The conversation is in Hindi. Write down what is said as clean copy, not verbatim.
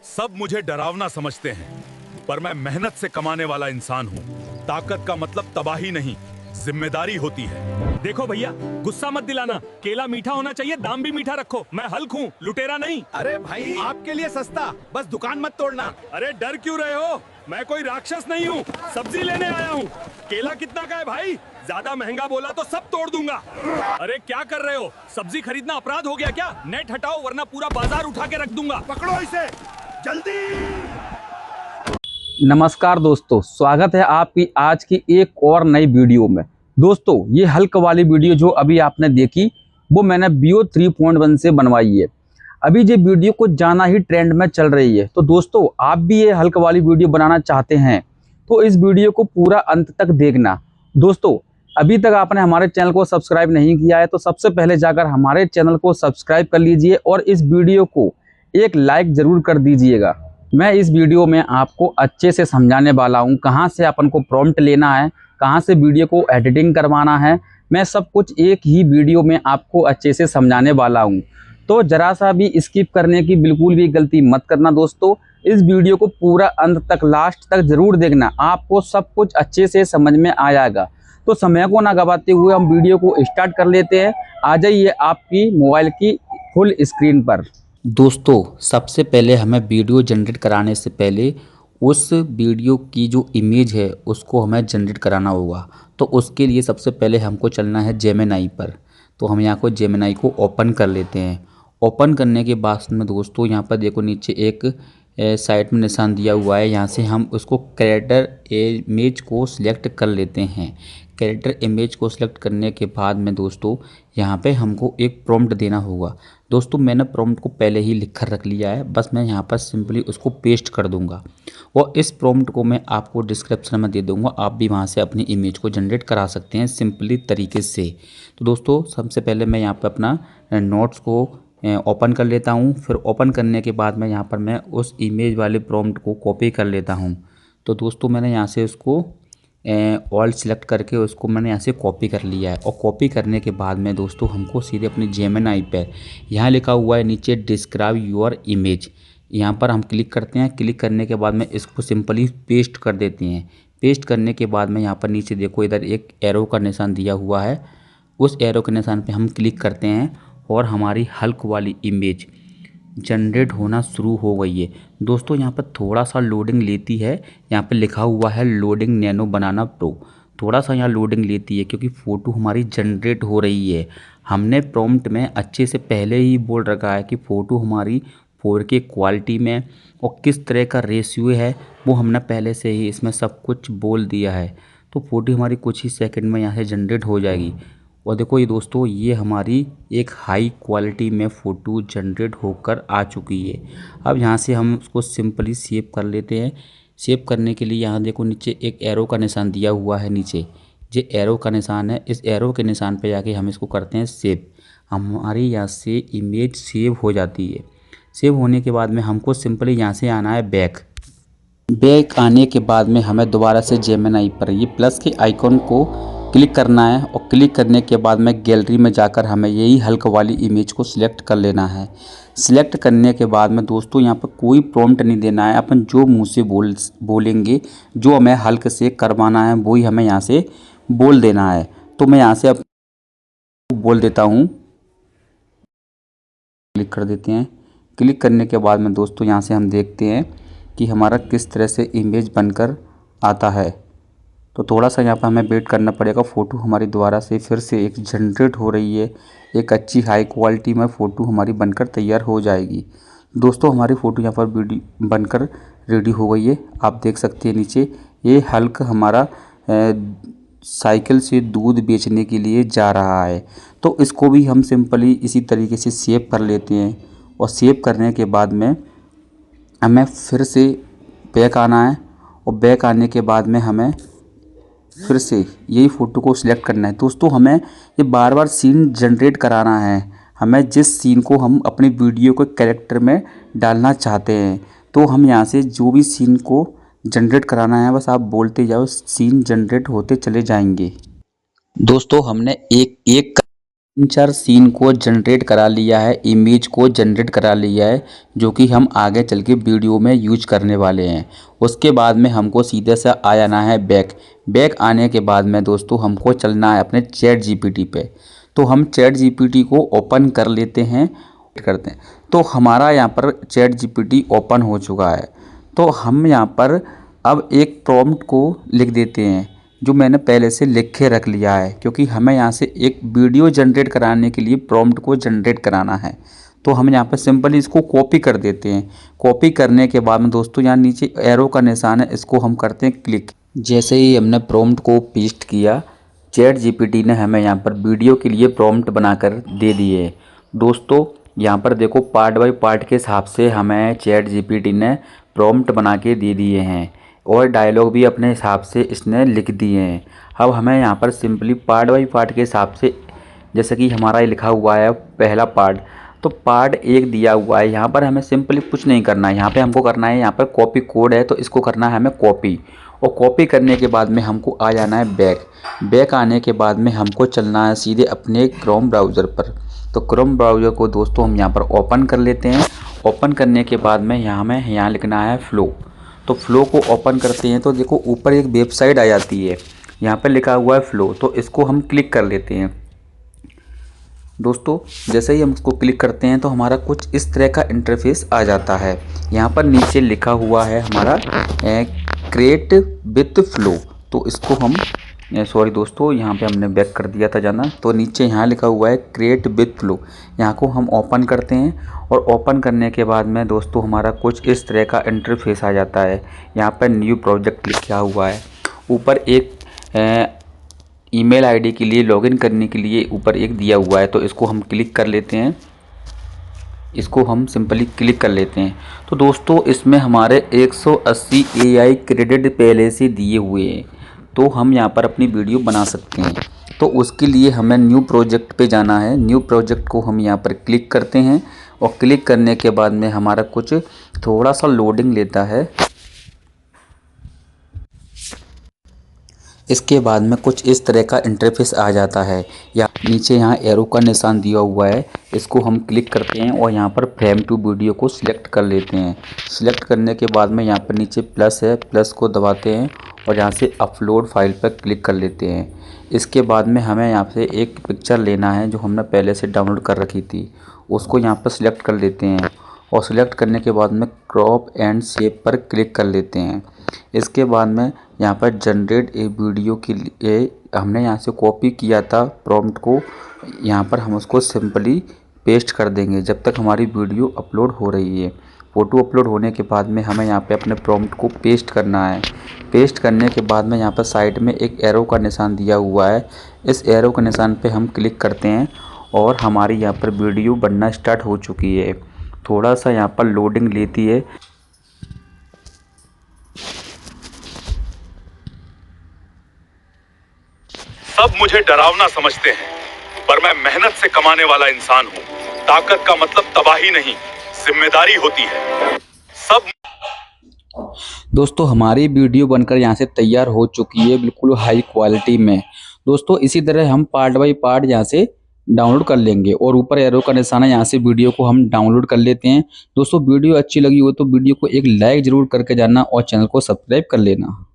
सब मुझे डरावना समझते हैं, पर मैं मेहनत से कमाने वाला इंसान हूँ। ताकत का मतलब तबाही नहीं, जिम्मेदारी होती है। देखो भैया, गुस्सा मत दिलाना। केला मीठा होना चाहिए, दाम भी मीठा रखो। मैं हल्क हूँ, लुटेरा नहीं। अरे भाई, आपके लिए सस्ता, बस दुकान मत तोड़ना। अरे डर क्यों रहे हो? मैं कोई राक्षस नहीं हूँ, सब्जी लेने आया हूँ। केला कितना का है भाई? ज्यादा महंगा बोला तो सब तोड़ दूंगा। अरे क्या कर रहे हो? सब्जी खरीदना अपराध हो गया क्या? नेट हटाओ वरना पूरा बाजार उठा के रख दूंगा। पकड़ो इसे, जल्दी। नमस्कार दोस्तों, स्वागत है आपकी आज की एक और नई वीडियो में। दोस्तों, ये हल्क वाली वीडियो जो अभी आपने देखी वो मैंने Vio 3.1 से बनवाई है। अभी ये वीडियो कुछ ज़्यादा ही ट्रेंड में चल रही है, तो दोस्तों आप भी ये हल्क वाली वीडियो बनाना चाहते हैं तो इस वीडियो को पूरा अंत तक देखना। दोस्तों, अभी तक आपने हमारे चैनल को सब्सक्राइब नहीं किया है तो सबसे पहले जाकर हमारे चैनल को सब्सक्राइब कर लीजिए और इस वीडियो को एक लाइक ज़रूर कर दीजिएगा। मैं इस वीडियो में आपको अच्छे से समझाने वाला हूं, कहां से अपन को प्रॉम्प्ट लेना है, कहां से वीडियो को एडिटिंग करवाना है। मैं सब कुछ एक ही वीडियो में आपको अच्छे से समझाने वाला हूं, तो ज़रा सा भी स्किप करने की बिल्कुल भी गलती मत करना। दोस्तों, इस वीडियो को पूरा अंत तक, लास्ट तक ज़रूर देखना, आपको सब कुछ अच्छे से समझ में आ जाएगा। तो समय को ना गवाते हुए हम वीडियो को स्टार्ट कर लेते हैं। आ जाइए आपकी मोबाइल की फुल स्क्रीन पर। दोस्तों, सबसे पहले हमें वीडियो जनरेट कराने से पहले उस वीडियो की जो इमेज है उसको हमें जनरेट कराना होगा। तो उसके लिए सबसे पहले हमको चलना है जेमिनी पर। तो हम यहाँ को जेमिनी को ओपन कर लेते हैं। ओपन करने के बाद में दोस्तों यहाँ पर देखो नीचे एक साइड में निशान दिया हुआ है, यहाँ से हम उसको कैरेक्टर इमेज को सिलेक्ट कर लेते हैं। कैरेक्टर इमेज को सिलेक्ट करने के बाद में दोस्तों यहाँ पे हमको एक प्रॉम्प्ट देना होगा। दोस्तों, मैंने प्रॉम्प्ट को पहले ही लिख कर रख लिया है, बस मैं यहाँ पर सिंपली उसको पेस्ट कर दूंगा और इस प्रॉम्प्ट को मैं आपको डिस्क्रिप्शन में दे दूंगा। आप भी वहाँ से अपनी इमेज को जनरेट करा सकते हैं सिंपली तरीके से। तो दोस्तों, सबसे पहले मैं यहाँ पर अपना नोट्स को ओपन कर लेता हूँ। फिर ओपन करने के बाद में यहाँ पर मैं उस इमेज वाले प्रॉम्प्ट को कॉपी कर लेता हूँ। तो दोस्तों, मैंने यहाँ से उसको ऑल सिलेक्ट करके उसको मैंने यहाँ से कॉपी कर लिया है। और कॉपी करने के बाद में दोस्तों हमको सीधे अपनी जेमिनी पर यहाँ लिखा हुआ है नीचे डिस्क्राइब योर इमेज, यहाँ पर हम क्लिक करते हैं। क्लिक करने के बाद में इसको सिंपली पेस्ट कर देते हैं। पेस्ट करने के बाद में यहाँ पर नीचे देखो इधर एक एरो का निशान दिया हुआ है, उस एरो के निशान पर हम क्लिक करते हैं और हमारी हल्क वाली इमेज जनरेट होना शुरू हो गई है। दोस्तों, यहाँ पर थोड़ा सा लोडिंग लेती है। यहाँ पर लिखा हुआ है लोडिंग नैनो बनाना प्रो। थोड़ा सा यहाँ लोडिंग लेती है क्योंकि फ़ोटो हमारी जनरेट हो रही है। हमने प्रॉम्प्ट में अच्छे से पहले ही बोल रखा है कि फ़ोटो हमारी 4K क्वालिटी में और किस तरह का रेशियो है वो हमने पहले से ही इसमें सब कुछ बोल दिया है। तो फ़ोटो हमारी कुछ ही सेकंड में यहाँ से जनरेट हो जाएगी। और देखो ये दोस्तों, ये हमारी एक हाई क्वालिटी में फ़ोटो जनरेट होकर आ चुकी है। अब यहाँ से हम उसको सिंपली सेव कर लेते हैं। सेव करने के लिए यहाँ देखो नीचे एक एरो का निशान दिया हुआ है, नीचे जो एरो का निशान है, इस एरो के निशान पे जाके हम इसको करते हैं सेव। हमारी यहाँ से इमेज सेव हो जाती है। सेव होने के बाद में हमको सिंपली यहाँ से आना है बैक आने के बाद में हमें दोबारा से जेमिनी पर ये प्लस के आइकॉन को क्लिक करना है और क्लिक करने के बाद में गैलरी में जाकर हमें यही हल्क वाली इमेज को सिलेक्ट कर लेना है। सिलेक्ट करने के बाद में दोस्तों यहाँ पर कोई प्रॉम्प्ट नहीं देना है, अपन जो मुंह से बोलेंगे, जो हमें हल्क से करवाना है वही हमें यहाँ से बोल देना है। तो मैं यहाँ से अब बोल देता हूँ, क्लिक कर देते हैं। क्लिक करने के बाद में दोस्तों यहाँ से हम देखते हैं कि हमारा किस तरह से इमेज बनकर आता है। तो थोड़ा सा यहाँ पर हमें वेट करना पड़ेगा। फ़ोटो हमारी दोबारा से फिर से एक जनरेट हो रही है। एक अच्छी हाई क्वालिटी में फ़ोटो हमारी बनकर तैयार हो जाएगी। दोस्तों, हमारी फ़ोटो यहाँ पर बनकर रेडी हो गई है। आप देख सकते हैं नीचे ये हल्क हमारा साइकिल से दूध बेचने के लिए जा रहा है। तो इसको भी हम सिंपली इसी तरीके से सेव कर लेते हैं। और सेव करने के बाद में हमें फिर से बैक आना है और बैक आने के बाद में हमें फिर से यही फ़ोटो को सिलेक्ट करना है। दोस्तों, हमें ये बार बार सीन जनरेट कराना है। हमें जिस सीन को हम अपनी वीडियो के कैरेक्टर में डालना चाहते हैं, तो हम यहाँ से जो भी सीन को जनरेट कराना है बस आप बोलते जाओ, सीन जनरेट होते चले जाएंगे। दोस्तों, हमने एक 4 सीन को जनरेट करा लिया है, इमेज को जनरेट करा लिया है, जो कि हम आगे चल के वीडियो में यूज करने वाले हैं। उसके बाद में हमको सीधे से आ जाना है बैक आने के बाद में दोस्तों हमको चलना है अपने चैट जीपीटी पे। तो हम चैट जीपीटी को ओपन कर लेते हैं, तो हमारा यहाँ पर चैट जीपीटी ओपन हो चुका है। तो हम यहाँ पर अब एक प्रॉम्प्ट को लिख देते हैं, जो मैंने पहले से लिख के रख लिया है, क्योंकि हमें यहाँ से एक वीडियो जनरेट कराने के लिए प्रॉम्प्ट को जनरेट कराना है। तो हम यहाँ पर सिंपली इसको कॉपी कर देते हैं। कॉपी करने के बाद में दोस्तों यहाँ नीचे एरो का निशान है, इसको हम करते हैं क्लिक। जैसे ही हमने प्रॉम्प्ट को पेस्ट किया, चैट जीपीटी ने हमें यहाँ पर वीडियो के लिए प्रॉम्प्ट बनाकर दे दिए। दोस्तों यहाँ पर देखो पार्ट बाय पार्ट के हिसाब से हमें चैट जीपीटी ने प्रॉम्प्ट बना के दे दिए हैं और डायलॉग भी अपने हिसाब से इसने लिख दिए हैं। अब हमें यहाँ पर सिंपली पार्ट बाय पार्ट के हिसाब से, जैसे कि हमारा ये लिखा हुआ है पहला पार्ट, तो पार्ट 1 दिया हुआ है। यहाँ पर हमें सिंपली कुछ नहीं करना है, यहाँ पे हमको करना है, यहाँ पर कॉपी कोड है तो इसको करना है हमें कॉपी। और कॉपी करने के बाद में हमको आ जाना है बैक आने के बाद में हमको चलना है सीधे अपने क्रोम ब्राउज़र पर। तो क्रोम ब्राउज़र को दोस्तों हम यहाँ पर ओपन कर लेते हैं। ओपन करने के बाद में यहाँ लिखना है फ्लो। तो फ्लो को ओपन करते हैं तो देखो ऊपर एक वेबसाइट आ जाती है, यहाँ पर लिखा हुआ है फ्लो, तो इसको हम क्लिक कर लेते हैं। दोस्तों जैसे ही हम इसको क्लिक करते हैं तो हमारा कुछ इस तरह का इंटरफेस आ जाता है। यहाँ पर नीचे लिखा हुआ है हमारा क्रिएट विथ फ्लो, तो इसको हम सॉरी दोस्तों यहाँ पे हमने बैक कर दिया था जाना, तो नीचे यहाँ लिखा हुआ है क्रिएट विथ फ्लो, यहाँ को हम ओपन करते हैं। और ओपन करने के बाद में दोस्तों हमारा कुछ इस तरह का इंटरफेस आ जाता है। यहाँ पर न्यू प्रोजेक्ट लिखा हुआ है, ऊपर एक ईमेल आईडी के लिए लॉगिन करने के लिए ऊपर एक दिया हुआ है, तो इसको हम क्लिक कर लेते हैं। इसको हम सिंपली क्लिक कर लेते हैं। तो दोस्तों इसमें हमारे 180 AI क्रेडिट पहले से दिए हुए हैं, तो हम यहाँ पर अपनी वीडियो बना सकते हैं। तो उसके लिए हमें न्यू प्रोजेक्ट पे जाना है। न्यू प्रोजेक्ट को हम यहाँ पर क्लिक करते हैं और क्लिक करने के बाद में हमारा कुछ थोड़ा सा लोडिंग लेता है। इसके बाद में कुछ इस तरह का इंटरफेस आ जाता है। या नीचे यहाँ एरो का निशान दिया हुआ है, इसको हम क्लिक करते हैं और यहाँ पर फ्रेम टू वीडियो को सिलेक्ट कर लेते हैं। सिलेक्ट करने के बाद में यहाँ पर नीचे प्लस है, प्लस को दबाते हैं और यहाँ से अपलोड फाइल पर क्लिक कर लेते हैं। इसके बाद में हमें यहाँ से एक पिक्चर लेना है जो हमने पहले से डाउनलोड कर रखी थी, उसको यहाँ पर सिलेक्ट कर लेते हैं और सिलेक्ट करने के बाद में क्रॉप एंड शेप पर क्लिक कर लेते हैं। इसके बाद में यहाँ पर जनरेट ए वीडियो के लिए हमने यहाँ से कॉपी किया था प्रॉम्प्ट को, यहाँ पर हम उसको सिंपली पेस्ट कर देंगे जब तक हमारी वीडियो अपलोड हो रही है। फ़ोटो अपलोड होने के बाद में हमें यहाँ पे अपने प्रॉम्प्ट को पेस्ट करना है। पेस्ट करने के बाद में यहाँ पर साइड में एक एरो का निशान दिया हुआ है, इस एरो के निशान पे हम क्लिक करते हैं और हमारी यहाँ पर वीडियो बनना स्टार्ट हो चुकी है। थोड़ा सा यहाँ पर लोडिंग लेती है। सब मुझे डरावना समझते हैं, पर मैं मेहनत से कमाने वाला इंसान हूँ। ताकत का मतलब तबाही नहीं, जिम्मेदारी होती है। सब दोस्तों हमारी वीडियो बनकर यहाँ से तैयार हो चुकी है, बिल्कुल हाई क्वालिटी में। दोस्तों इसी तरह हम पार्ट बाय पार्ट यहाँ से डाउनलोड कर लेंगे और ऊपर एरो का निशान है, यहाँ से वीडियो को हम डाउनलोड कर लेते हैं। दोस्तों वीडियो अच्छी लगी हो तो वीडियो को एक लाइक जरूर करके जाना और चैनल को सब्सक्राइब कर लेना।